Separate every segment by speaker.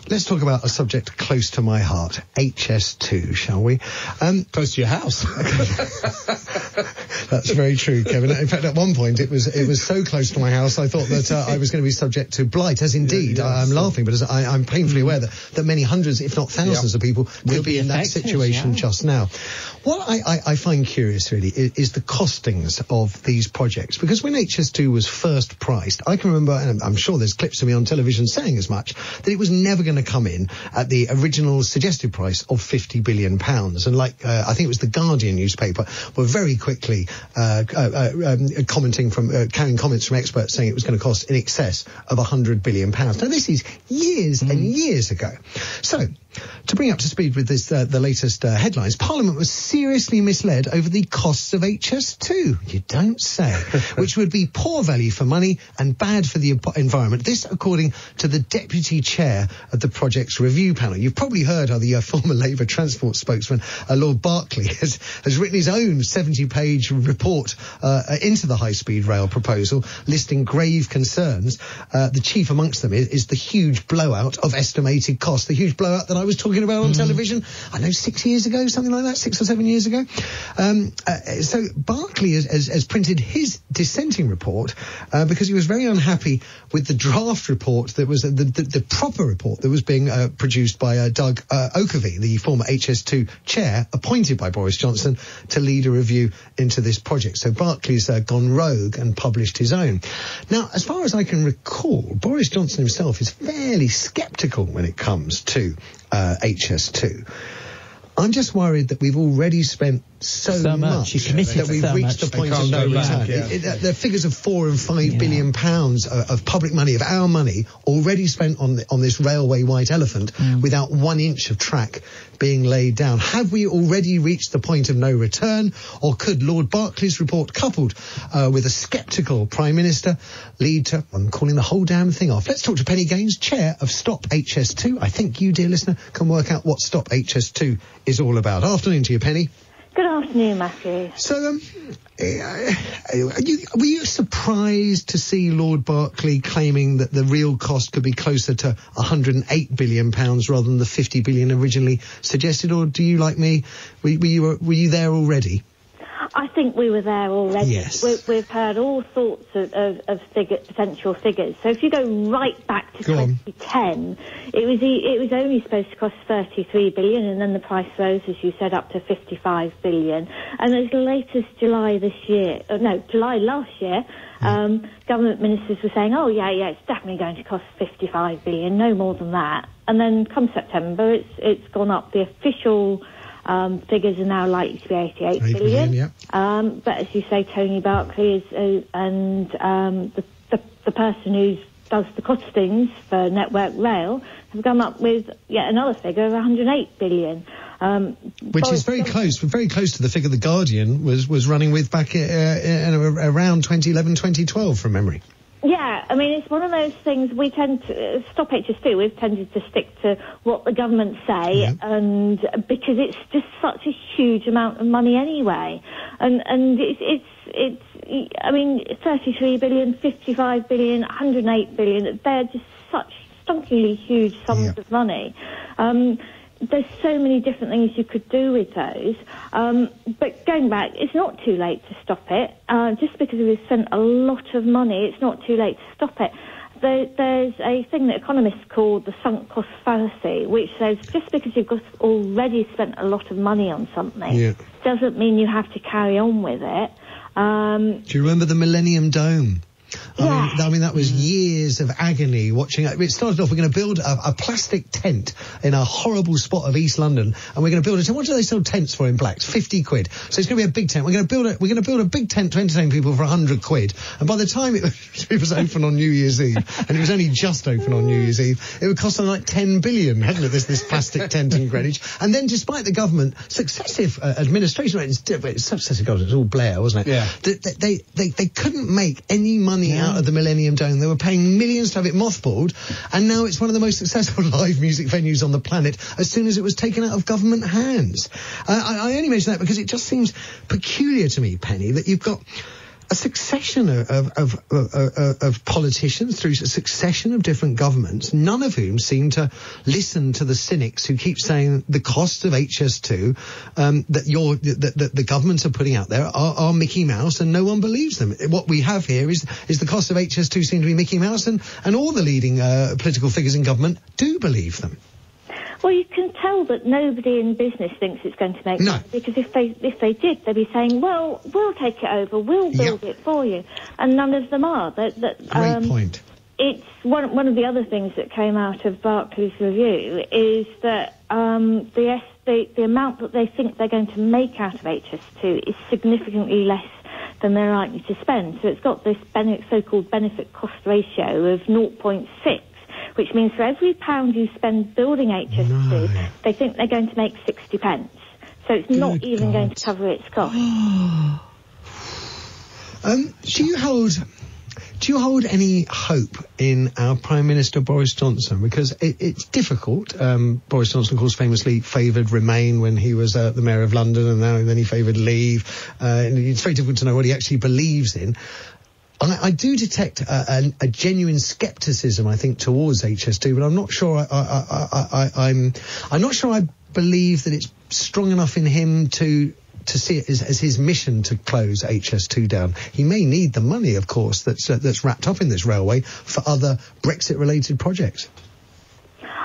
Speaker 1: Let's talk about a subject close to my heart, HS2, shall we?
Speaker 2: Close to your house.
Speaker 1: That's very true, Kevin. In fact, at one point, it was so close to my house, I thought that I was going to be subject to blight, as indeed, I'm laughing, but as I'm painfully aware that many hundreds, if not thousands of people will be in that situation just now. What I find curious, really, is the costings of these projects. Because when HS2 was first priced, I can remember, and I'm sure there's clips of me on television saying as much, that it was never going to come in at the original suggested price of £50 billion. And like, I think it was the Guardian newspaper, were very quickly commenting carrying comments from experts saying it was going to cost in excess of £100 billion. Now, this is years and years ago. So, to bring up to speed with this, the latest headlines, Parliament was seriously misled over the costs of HS2. You don't say. Which would be poor value for money and bad for the environment. This, according to the deputy chair of the project's review panel. You've probably heard how the former Labour transport spokesman, Lord Berkeley, has written his own 70-page report into the high-speed rail proposal, listing grave concerns. The chief amongst them is the huge blowout of estimated cost, the huge blowout that I was talking about on television, I know 6 years ago, something like that, 6 or 7 years ago. So Berkeley has printed his dissenting report because he was very unhappy with the draft report that was the proper report that was being produced by Doug Oakervey, the former HS2 chair, appointed by Boris Johnson to lead a review into this project. So Berkeley's gone rogue and published his own. Now, as far as I can recall, Boris Johnson himself is fairly sceptical when it comes to HS2. I'm just worried that we've already spent so much that we've reached the point of no return. The figures of £4 and £5 billion of public money, of our money, already spent on this railway white elephant without 1 inch of track being laid down. Have we already reached the point of no return, or could Lord Berkeley's report, coupled with a sceptical Prime Minister, lead to, I'm calling the whole damn thing off? Let's talk to Penny Gaines, chair of Stop HS2. I think you, dear listener, can work out what Stop HS2 is all about. Afternoon to you, Penny.
Speaker 3: Good afternoon, Matthew.
Speaker 1: So, were you surprised to see Lord Berkeley claiming that the real cost could be closer to £108 billion rather than the $50 billion originally suggested, or do you, like me, were you there already?
Speaker 3: I think we were there already.
Speaker 1: Yes.
Speaker 3: We've heard all sorts of potential figures. So if you go right back to 2010, it was only supposed to cost $33 billion, and then the price rose, as you said, up to $55 billion. And as late as July last year, government ministers were saying, it's definitely going to cost $55 billion, no more than that. And then come September, it's gone up. The official figures are now likely to be $88 billion. But as you say, Tony Berkeley is, and the person who does the costings for Network Rail have come up with yet another figure of $108 billion.
Speaker 1: Which is very close to the figure the Guardian was running with back around 2011, 2012 from memory.
Speaker 3: Yeah, I mean, it's one of those things we tend to, Stop HS2, we've tended to stick to what the government say, and because it's just such a huge amount of money anyway. And it's I mean, 33 billion, 55 billion, 108 billion, they're just such stonkingly huge sums of money. There's so many different things you could do with those. But going back, it's not too late to stop it. Just because we've spent a lot of money, it's not too late to stop it. There's a thing that economists call the sunk cost fallacy, which says just because you've already spent a lot of money on something doesn't mean you have to carry on with it.
Speaker 1: Do you remember the Millennium Dome? I mean, that was years of agony watching it. It started off, we're going to build a plastic tent in a horrible spot of East London, and we're going to build a tent. What do they sell tents for in Blacks? 50 quid. So it's going to be a big tent. We're going to build a big tent to entertain people for 100 quid. And by the time it was open on New Year's Eve, and it was only just open on New Year's Eve, it would cost them like 10 billion, hadn't it? This plastic tent in Greenwich. And then, despite the government successive administration, successive government, it was all Blair, wasn't it? Yeah. They couldn't make any money out of the Millennium Dome. They were paying millions to have it mothballed, and now it's one of the most successful live music venues on the planet as soon as it was taken out of government hands. I only mention that because it just seems peculiar to me, Penny, that you've got a succession of politicians through a succession of different governments, none of whom seem to listen to the cynics who keep saying the costs of HS2 that the governments are putting out there are Mickey Mouse, and no one believes them. What we have here is the cost of HS2 seem to be Mickey Mouse, and all the leading political figures in government do believe them.
Speaker 3: Well, you can tell that nobody in business thinks it's going to make money, because if they did, they'd be saying, well, we'll take it over, we'll build it for you. And none of them are.
Speaker 1: Great point.
Speaker 3: It's one of the other things that came out of Berkeley's review is that the amount that they think they're going to make out of HS2 is significantly less than they're likely to spend. So it's got this so-called benefit-cost ratio of 0.6. Which means for every £1 you spend building HS2, they think they're going to make 60 pence. So it's not even going to cover its cost. Do you hold any hope in our Prime Minister Boris Johnson? Because it's difficult. Boris Johnson, of course, famously favoured Remain when he was the Mayor of London, and then he favoured Leave. And it's very difficult to know what he actually believes in. I do detect a genuine scepticism, I think, towards HS2, but I'm not sure. I'm not sure I believe that it's strong enough in him to see it as his mission to close HS2 down. He may need the money, of course, that's wrapped up in this railway for other Brexit-related projects.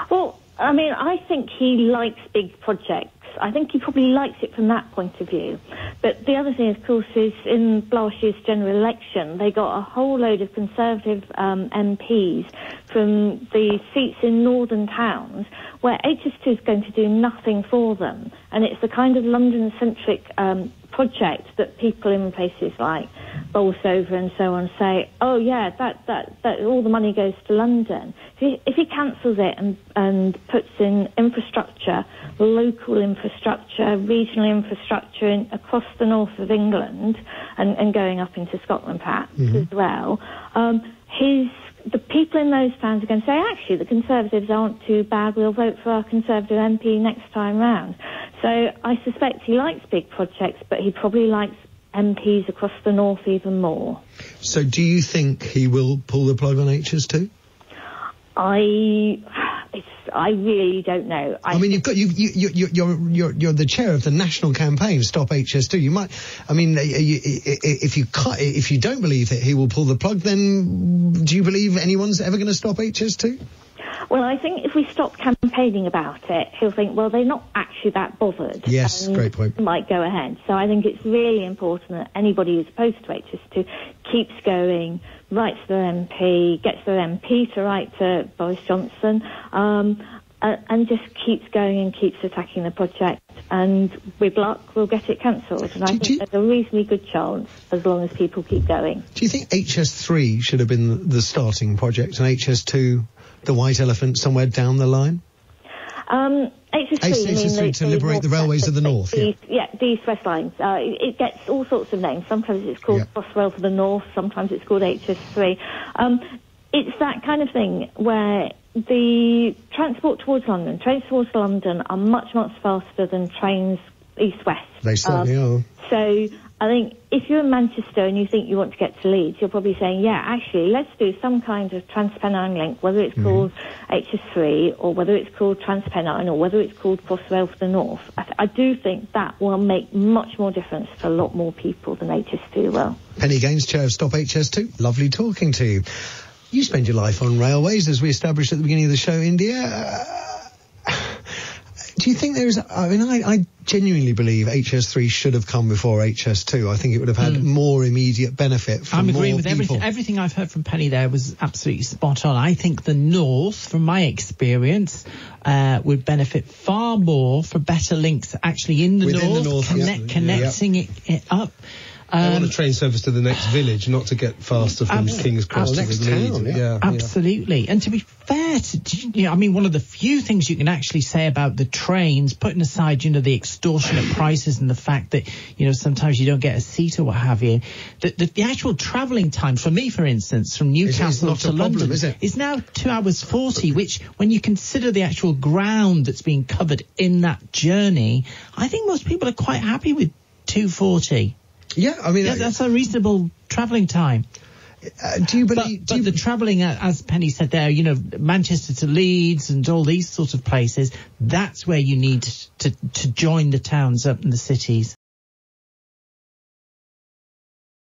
Speaker 3: Well, I mean, I think he likes big projects. I think he probably likes it from that point of view. But the other thing, of course, is in last year's general election, they got a whole load of Conservative MPs from the seats in northern towns where HS2 is going to do nothing for them. And it's the kind of London-centric project that people in places like Bolsover and so on say, oh yeah, that all the money goes to London. If he cancels it and puts in infrastructure, local infrastructure, regional infrastructure across the north of England and going up into Scotland perhaps as well, the people in those towns are going to say, actually, the Conservatives aren't too bad, we'll vote for our Conservative MP next time round. So I suspect he likes big projects, but he probably likes MPs across the north even more. So do you think he will pull the plug on HS2? I really don't know. I mean, you're the chair of the national campaign, Stop HS2. You might, I mean, if you don't believe that he will pull the plug, then do you believe anyone's ever going to stop HS2? Well, I think if we stop campaigning about it, he'll think, well, they're not actually that bothered. Yes, great point. Might go ahead. So I think it's really important that anybody who's opposed to HS2 keeps going, writes to their MP, gets their MP to write to Boris Johnson, and just keeps going and keeps attacking the project. And with luck, we'll get it cancelled. And I think there's a reasonably good chance as long as people keep going. Do you think HS3 should have been the starting project and HS2 the white elephant somewhere down the line? HS3 to liberate the railways of the north. The east-west lines. It gets all sorts of names. Sometimes it's called Crossrail for the North. Sometimes it's called HS3. It's that kind of thing where the trains towards London are much, much faster than trains east-west. They certainly are. So I think if you're in Manchester and you think you want to get to Leeds, you're probably saying, yeah, actually, let's do some kind of Transpennine link, whether it's called HS3 or whether it's called Transpennine or whether it's called Crossrail for the North. I do think that will make much more difference to a lot more people than HS2 will. Penny Gaines, Chair of Stop HS2. Lovely talking to you. You spend your life on railways, as we established at the beginning of the show, India. Do you think there's... I mean, I genuinely believe HS3 should have come before HS2. I think it would have had more immediate benefit for more people. I'm agreeing with everything I've heard from Penny there was absolutely spot on. I think the North, from my experience, would benefit far more for better links actually in the North, connecting it up. They want a train service to the next village, not to get faster from King's Cross to the Leeds. Absolutely. And to be fair, one of the few things you can actually say about the trains, putting aside, the extortionate prices and the fact that, sometimes you don't get a seat or what have you, the actual travelling time, for me, for instance, from Newcastle to London is now 2 hours 40, which, when you consider the actual ground that's being covered in that journey, I think most people are quite happy with 2:40. Yeah, I mean... that's a reasonable
Speaker 2: travelling time.
Speaker 1: Do you believe...
Speaker 2: But the travelling, as Penny said there, you know, Manchester to Leeds and all these sorts of places, that's where you need to join the towns up in the cities.